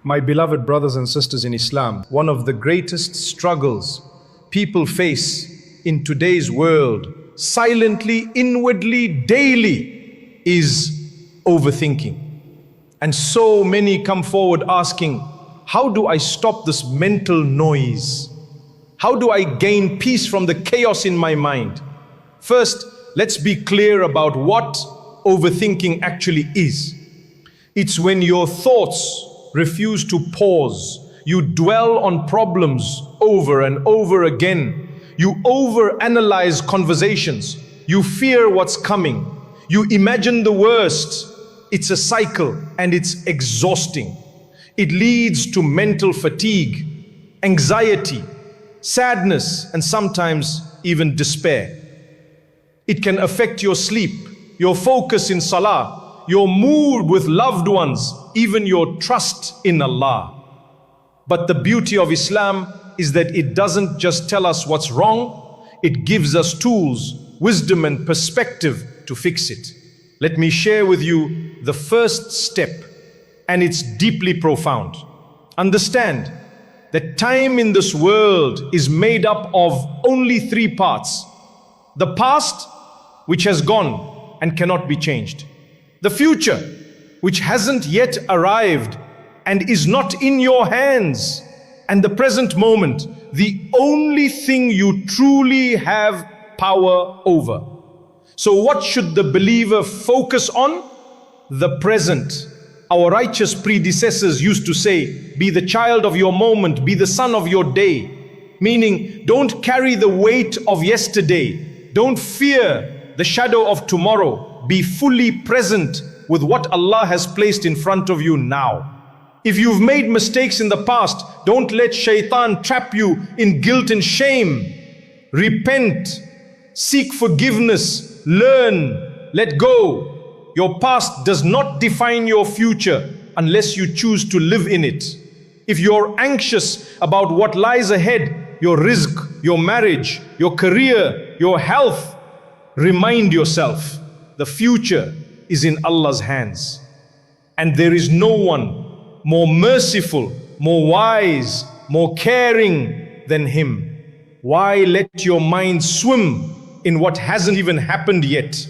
My beloved brothers and sisters in Islam, one of the greatest struggles people face in today's world, silently, inwardly, daily, is overthinking. And so many come forward asking, how do I stop this mental noise? How do I gain peace from the chaos in my mind? First, let's be clear about what overthinking actually is. It's when your thoughts refuse to pause. You dwell on problems over and over again. You overanalyze conversations. You fear what's coming. You imagine the worst. It's a cycle and it's exhausting. It leads to mental fatigue, anxiety, sadness, and sometimes even despair. It can affect your sleep, your focus in salah, your mood with loved ones, even your trust in Allah. But the beauty of Islam is that it doesn't just tell us what's wrong, it gives us tools, wisdom and perspective to fix it. Let me share with you the first step, and it's deeply profound. Understand that time in this world is made up of only three parts. The past, which has gone and cannot be changed. The future, which hasn't yet arrived and is not in your hands. And the present moment, the only thing you truly have power over. So what should the believer focus on? The present. Our righteous predecessors used to say, be the child of your moment, be the son of your day. Meaning, don't carry the weight of yesterday. Don't fear the shadow of tomorrow. Be fully present with what Allah has placed in front of you now. If you've made mistakes in the past, don't let shaitan trap you in guilt and shame. Repent, seek forgiveness, learn, let go. Your past does not define your future unless you choose to live in it. If you're anxious about what lies ahead, your rizq, your marriage, your career, your health, remind yourself, the future is in Allah's hands. And there is no one more merciful, more wise, more caring than Him. Why let your mind swim in what hasn't even happened yet?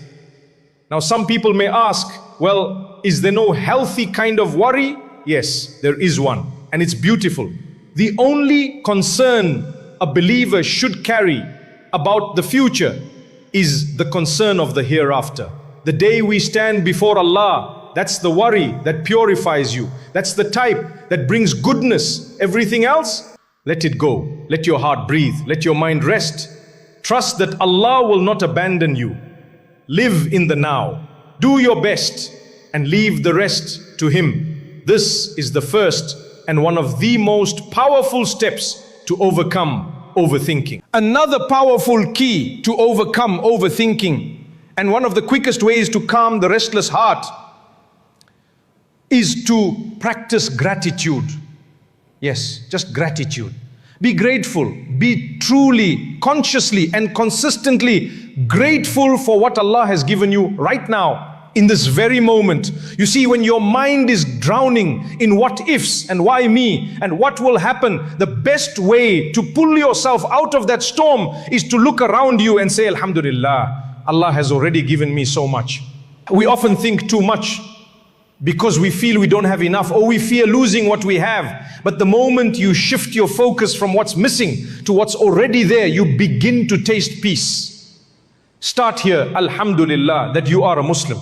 Now some people may ask, well, is there no healthy kind of worry? Yes, there is one, and it's beautiful. The only concern a believer should carry about the future is the concern of the hereafter. The day we stand before Allah, that's the worry that purifies you. That's the type that brings goodness. Everything else, let it go. Let your heart breathe. Let your mind rest. Trust that Allah will not abandon you. Live in the now. Do your best and leave the rest to Him. This is the first and one of the most powerful steps to overcome overthinking. Another powerful key to overcome overthinking, and one of the quickest ways to calm the restless heart, is to practice gratitude. Yes, just gratitude. Be grateful. Be truly, consciously and consistently grateful for what Allah has given you right now, in this very moment. You see, when your mind is drowning in what ifs and why me and what will happen, the best way to pull yourself out of that storm is to look around you and say, Alhamdulillah, Allah has already given me so much. We often think too much because we feel we don't have enough, or we fear losing what we have. But the moment you shift your focus from what's missing to what's already there, you begin to taste peace. Start here. Alhamdulillah that you are a Muslim.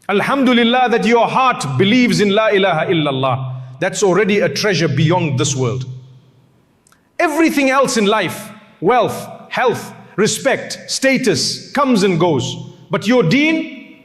Alhamdulillah that your heart believes in La ilaha illallah. That's already a treasure beyond this world. Everything else in life, wealth, health, respect, status, comes and goes. But your deen,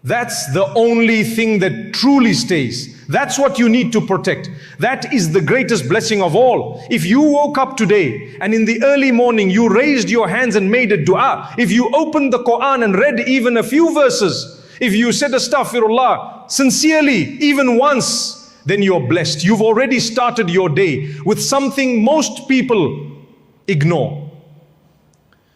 that's the only thing that truly stays. That's what you need to protect. That is the greatest blessing of all. If you woke up today and in the early morning you raised your hands and made a dua, if you opened the Quran and read even a few verses, if you said astaghfirullah sincerely even once, then you're blessed. You've already started your day with something most people ignore.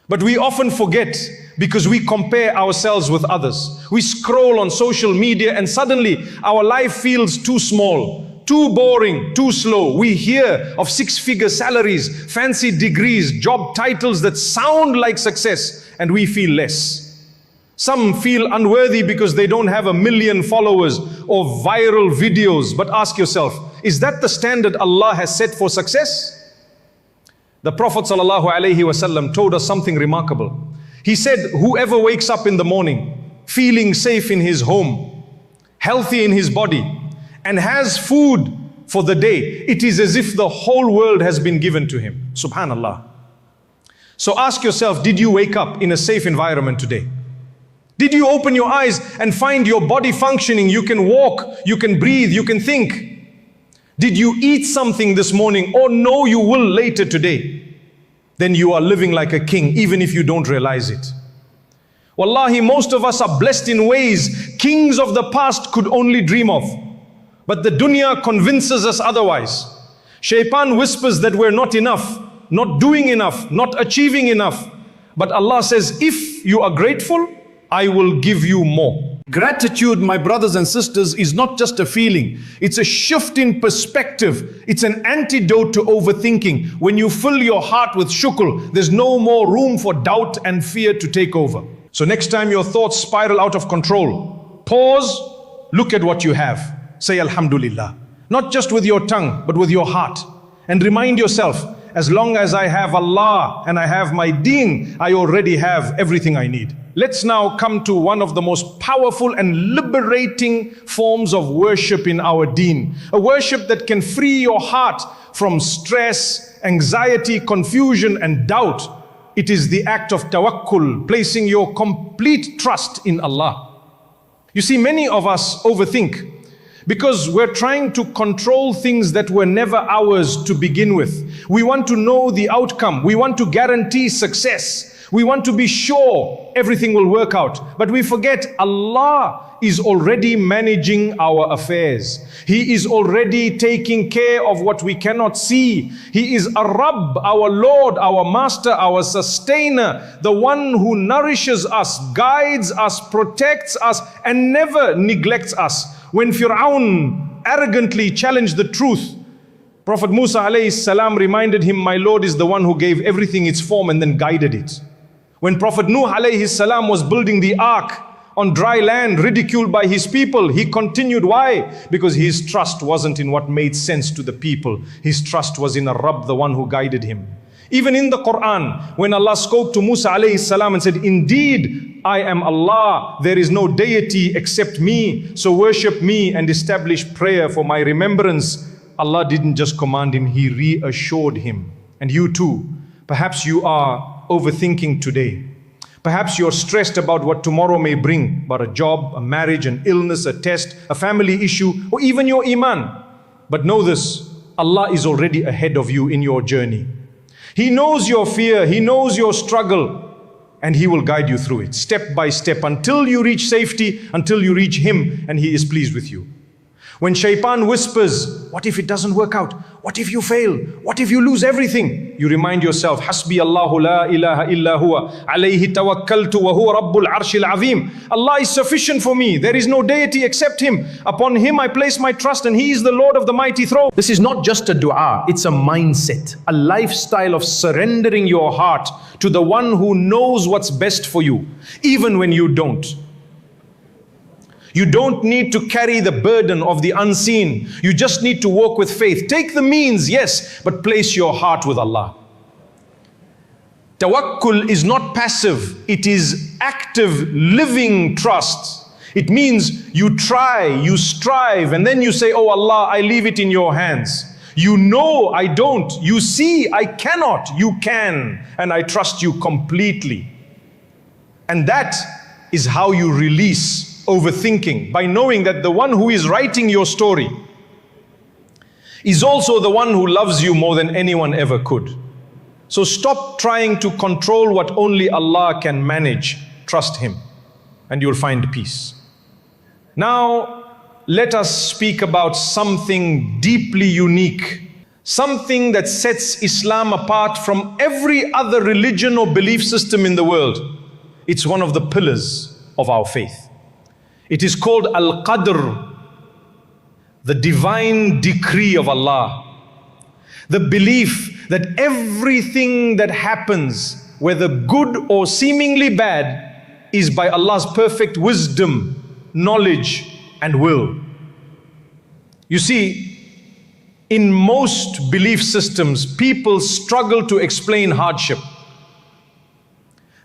But we often forget because we compare ourselves with others. We scroll on social media and suddenly our life feels too small. too boring, too slow. We hear of six-figure salaries, fancy degrees, job titles that sound like success, and we feel less. Some feel unworthy because they don't have 1 million followers or viral videos. But ask yourself, is that the standard Allah has set for success? The Prophet ﷺ told us something remarkable. He said, whoever wakes up in the morning, feeling safe in his home, healthy in his body, and has food for the day, it is as if the whole world has been given to him. Subhanallah. So ask yourself, did you wake up in a safe environment today? Did you open your eyes and find your body functioning? You can walk, you can breathe, you can think. Did you eat something this morning, or no, you will later today? Then you are living like a king, even if you don't realize it. Wallahi, most of us are blessed in ways kings of the past could only dream of. But the dunya convinces us otherwise. Shaitan whispers that we're not enough, not doing enough, not achieving enough. But Allah says, if you are grateful, I will give you more. Gratitude, my brothers and sisters, is not just a feeling. It's a shift in perspective. It's an antidote to overthinking. When you fill your heart with shukr, there's no more room for doubt and fear to take over. So next time your thoughts spiral out of control, pause, look at what you have. Say Alhamdulillah. Not just with your tongue, but with your heart. And remind yourself, as long as I have Allah and I have my deen, I already have everything I need. Let's now come to one of the most powerful and liberating forms of worship in our deen. A worship that can free your heart from stress, anxiety, confusion, and doubt. It is the act of tawakkul, placing your complete trust in Allah. You see, many of us overthink because we're trying to control things that were never ours to begin with. We want to know the outcome. We want to guarantee success. We want to be sure everything will work out. But we forget Allah is already managing our affairs. He is already taking care of what we cannot see. He is Ar-Rabb, our Lord, our Master, our Sustainer, the one who nourishes us, guides us, protects us, and never neglects us. When Fir'aun arrogantly challenged the truth, Prophet Musa alayhi salam reminded him, my Lord is the one who gave everything its form and then guided it. When Prophet Nuh alayhi salam was building the ark on dry land, ridiculed by his people, he continued. Why? Because his trust wasn't in what made sense to the people. His trust was in Ar-Rabb, the one who guided him. Even in the Quran, when Allah spoke to Musa alayhi salam and said, indeed, I am Allah, there is no deity except me, so worship me and establish prayer for my remembrance. Allah didn't just command him, He reassured him. And you too, perhaps you are overthinking today. Perhaps you're stressed about what tomorrow may bring, about a job, a marriage, an illness, a test, a family issue, or even your iman. But know this, Allah is already ahead of you in your journey. He knows your fear, He knows your struggle, and He will guide you through it, step by step, until you reach safety, until you reach Him, and He is pleased with you. When shaitan whispers, what if it doesn't work out? What if you fail? What if you lose everything? You remind yourself, Hasbi Allahu la ilaha illa huwa, alayhi tawakkaltu wa huwa rabbul arshil azim. Allah is sufficient for me. There is no deity except Him. Upon Him I place my trust and He is the Lord of the mighty throne. This is not just a dua, it's a mindset, a lifestyle of surrendering your heart to the one who knows what's best for you, even when you don't. You don't need to carry the burden of the unseen. You just need to walk with faith. Take the means, yes, but place your heart with Allah. Tawakkul is not passive. It is active, living trust. It means you try, you strive, and then you say, oh Allah, I leave it in your hands. You know I don't. You see I cannot. You can. And I trust you completely. And that is how you release overthinking, by knowing that the one who is writing your story is also the one who loves you more than anyone ever could. So stop trying to control what only Allah can manage. Trust Him and you'll find peace. Now let us speak about something deeply unique, something that sets Islam apart from every other religion or belief system in the world. It's one of the pillars of our faith. It is called Al-Qadr. the divine decree of Allah, the belief that everything that happens, whether good or seemingly bad, is by Allah's perfect wisdom, knowledge, and will. You see, in most belief systems, people struggle to explain hardship.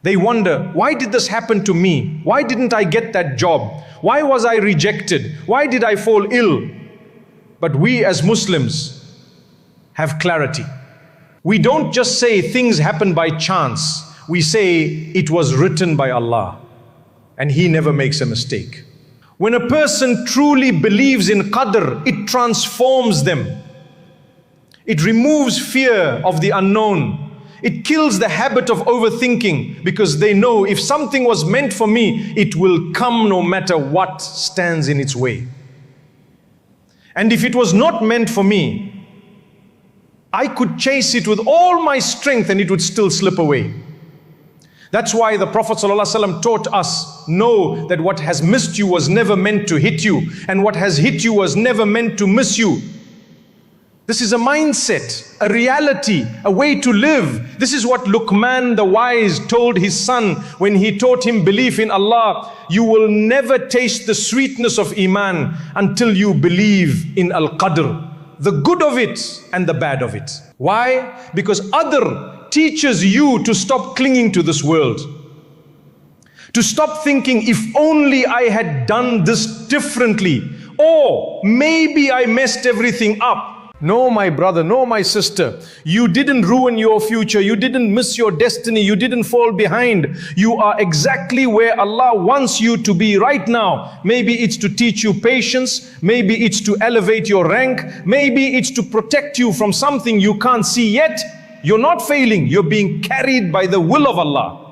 They wonder, why did this happen to me? Why didn't I get that job? Why was I rejected? Why did I fall ill? But we as Muslims have clarity. We don't just say things happen by chance. We say it was written by Allah, and He never makes a mistake. When a person truly believes in Qadr, it transforms them. It removes fear of the unknown. It kills the habit of overthinking, because they know if something was meant for me, it will come no matter what stands in its way. And if it was not meant for me, I could chase it with all my strength and it would still slip away. That's why the Prophet ﷺ taught us, know that what has missed you was never meant to hit you, and what has hit you was never meant to miss you. This is a mindset, a reality, a way to live. This is what Luqman the wise told his son when he taught him belief in Allah. You will never taste the sweetness of Iman until you believe in Al-Qadr, the good of it and the bad of it. Why? Because Qadr teaches you to stop clinging to this world, to stop thinking, if only I had done this differently, or maybe I messed everything up. No, my brother, no, my sister, you didn't ruin your future, you didn't miss your destiny, you didn't fall behind. You are exactly where Allah wants you to be right now. Maybe it's to teach you patience, maybe it's to elevate your rank, maybe it's to protect you from something you can't see yet. You're not failing, you're being carried by the will of Allah.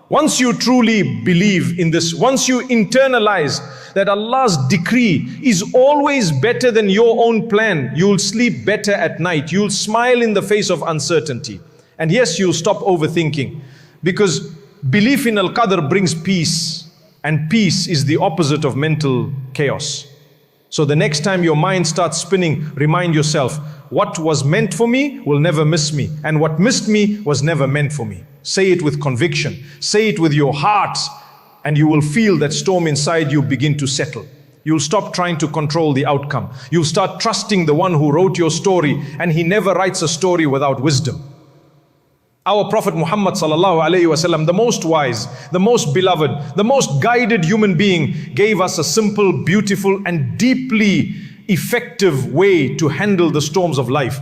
Once you truly believe in this, once you internalize that Allah's decree is always better than your own plan, you'll sleep better at night. You'll smile in the face of uncertainty. And yes, you'll stop overthinking, because belief in Al-Qadr brings peace, and peace is the opposite of mental chaos. So the next time your mind starts spinning, remind yourself, what was meant for me will never miss me, and what missed me was never meant for me. Say it with conviction, say it with your heart, and you will feel that storm inside you begin to settle. You'll stop trying to control the outcome. You'll start trusting the one who wrote your story, and he never writes a story without wisdom. Our Prophet Muhammad sallallahu alaihi wasallam, the most wise, the most beloved, the most guided human being, gave us a simple, beautiful, and deeply effective way to handle the storms of life.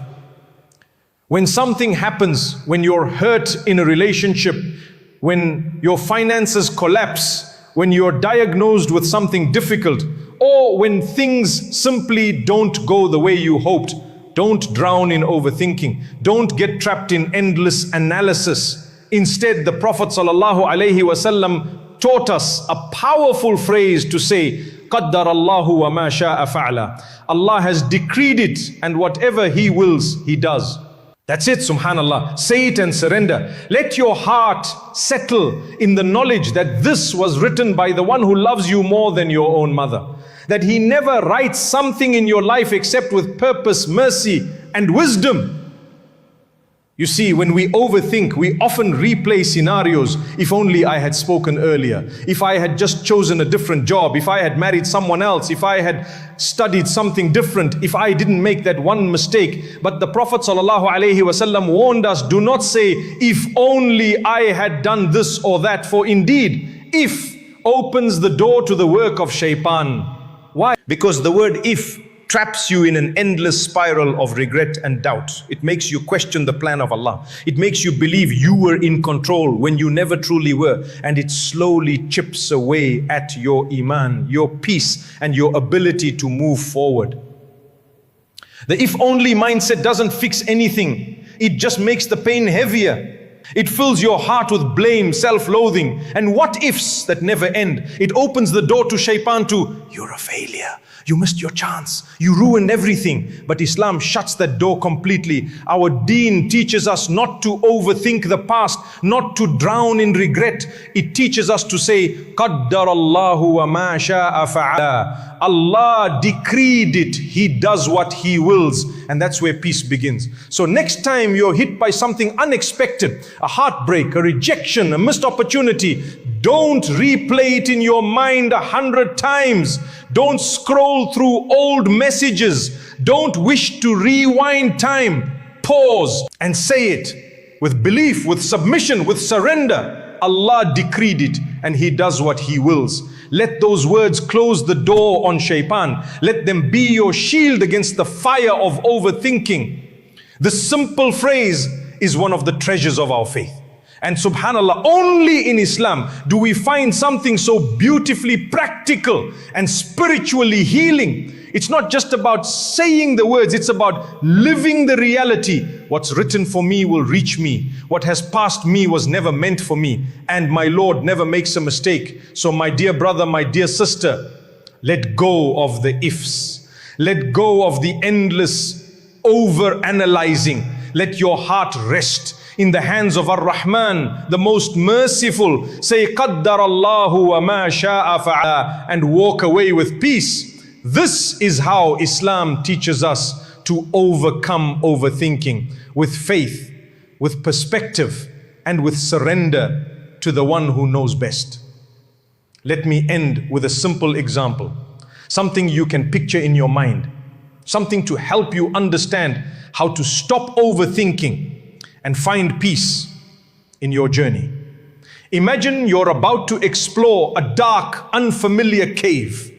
When something happens, when you're hurt in a relationship, when your finances collapse, when you're diagnosed with something difficult, or when things simply don't go the way you hoped, don't drown in overthinking. Don't get trapped in endless analysis. Instead, the Prophet ﷺ taught us a powerful phrase to say, قَدَّرَ اللَّهُ وَمَا شَاءَ فَعْلَ. Allah has decreed it, and whatever He wills, He does. That's it, subhanallah. Say it and surrender. Let your heart settle in the knowledge that this was written by the one who loves you more than your own mother. That He never writes something in your life except with purpose, mercy, and wisdom. You see, when we overthink, we often replay scenarios. If only I had spoken earlier. If I had just chosen a different job. If I had married someone else. If I had studied something different. If I didn't make that one mistake. But the Prophet ﷺ warned us, do not say, if only I had done this or that. For indeed, if opens the door to the work of shaitan. Why? Because the word if traps you in an endless spiral of regret and doubt. It makes you question the plan of Allah. It makes you believe you were in control when you never truly were. And it slowly chips away at your iman, your peace, and your ability to move forward. The if only mindset doesn't fix anything. It just makes the pain heavier. It fills your heart with blame, self-loathing, and what ifs that never end. It opens the door to shaitan to, you're a failure. You missed your chance. You ruined everything. But Islam shuts that door completely. Our deen teaches us not to overthink the past, not to drown in regret. It teaches us to say, قَدَّرَ اللَّهُ وَمَا شَاءَ فَعَلَ. Allah decreed it. He does what He wills. And that's where peace begins. So next time you're hit by something unexpected, a heartbreak, a rejection, a missed opportunity, don't replay it in your mind 100 times. Don't scroll through old messages. Don't wish to rewind time. Pause and say it with belief, with submission, with surrender. Allah decreed it and He does what He wills. Let those words close the door on shaitan. Let them be your shield against the fire of overthinking. The simple phrase is one of the treasures of our faith. And subhanallah, only in Islam do we find something so beautifully practical and spiritually healing. It's not just about saying the words, it's about living the reality. What's written for me will reach me. What has passed me was never meant for me. And my Lord never makes a mistake. So my dear brother, my dear sister, let go of the ifs. Let go of the endless over-analyzing. Let your heart rest in the hands of Ar-Rahman, the most merciful. Say, قَدَّرَ اللَّهُ وَمَا شَاءَ فَعَلَ, and walk away with peace. This is how Islam teaches us to overcome overthinking, with faith, with perspective, and with surrender to the one who knows best. Let me end with a simple example, something you can picture in your mind, something to help you understand how to stop overthinking and find peace in your journey. Imagine you're about to explore a dark, unfamiliar cave.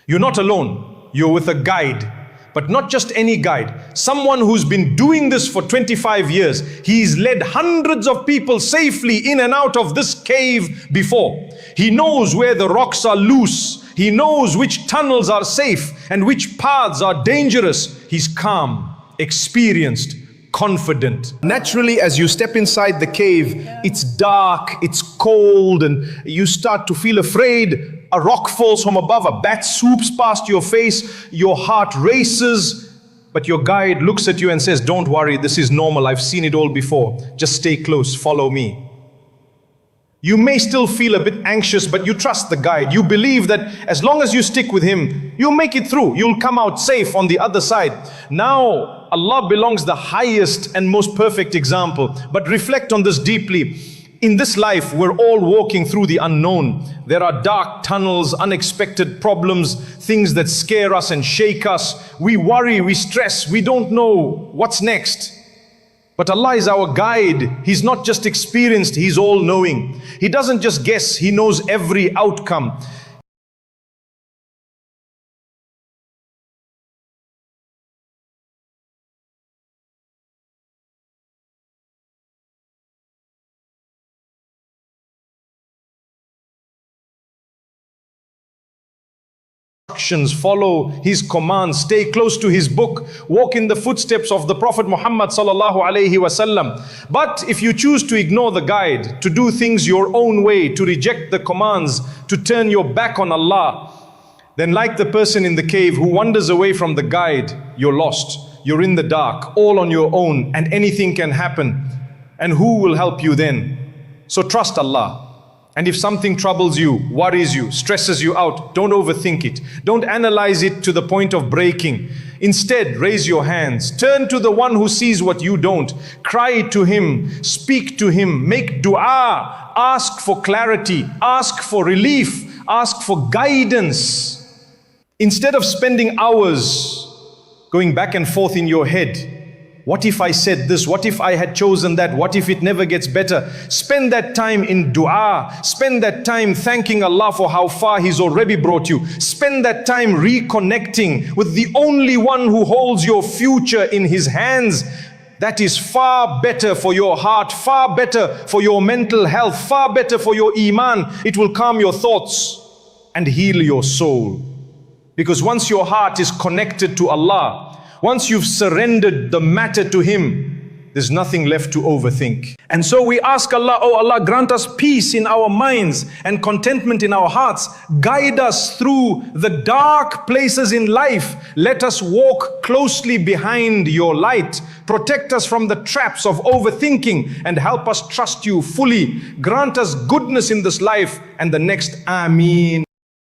You're not alone, you're with a guide, but not just any guide, someone who's been doing this for 25 years. He's led hundreds of people safely in and out of this cave before. He knows where the rocks are loose. He knows which tunnels are safe and which paths are dangerous. He's calm, experienced, confident. Naturally, as you step inside the cave, it's dark, it's cold, and you start to feel afraid. A rock falls from above, a bat swoops past your face, your heart races, but your guide looks at you and says, don't worry, this is normal, I've seen it all before. Just stay close, follow me. You may still feel a bit anxious, but you trust the guide. You believe that as long as you stick with him, you'll make it through. You'll come out safe on the other side. Now, Allah belongs the highest and most perfect example. But reflect on this deeply. In this life, we're all walking through the unknown. There are dark tunnels, unexpected problems, things that scare us and shake us. We worry, we stress, we don't know what's next. But Allah is our guide. He's not just experienced, He's all-knowing. He doesn't just guess, He knows every outcome. Follow His commands, stay close to His book, walk in the footsteps of the Prophet Muhammad sallallahu alaihi wasallam. But if you choose to ignore the guide, to do things your own way, to reject the commands, to turn your back on Allah, then like the person in the cave who wanders away from the guide, you're lost, you're in the dark, all on your own, and anything can happen. And who will help you then? So trust Allah. And if something troubles you, worries you, stresses you out, don't overthink it. Don't analyze it to the point of breaking. Instead, raise your hands. Turn to the one who sees what you don't. Cry to Him, speak to Him, make dua, ask for clarity, ask for relief, ask for guidance. Instead of spending hours going back and forth in your head, what if I said this? What if I had chosen that? What if it never gets better? Spend that time in dua. Spend that time thanking Allah for how far He's already brought you. Spend that time reconnecting with the only one who holds your future in His hands. That is far better for your heart, far better for your mental health, far better for your iman. It will calm your thoughts and heal your soul. Because once your heart is connected to Allah, once you've surrendered the matter to Him, there's nothing left to overthink. And so we ask Allah, oh Allah, grant us peace in our minds and contentment in our hearts. Guide us through the dark places in life. Let us walk closely behind your light. Protect us from the traps of overthinking and help us trust you fully. Grant us goodness in this life and the next. Ameen.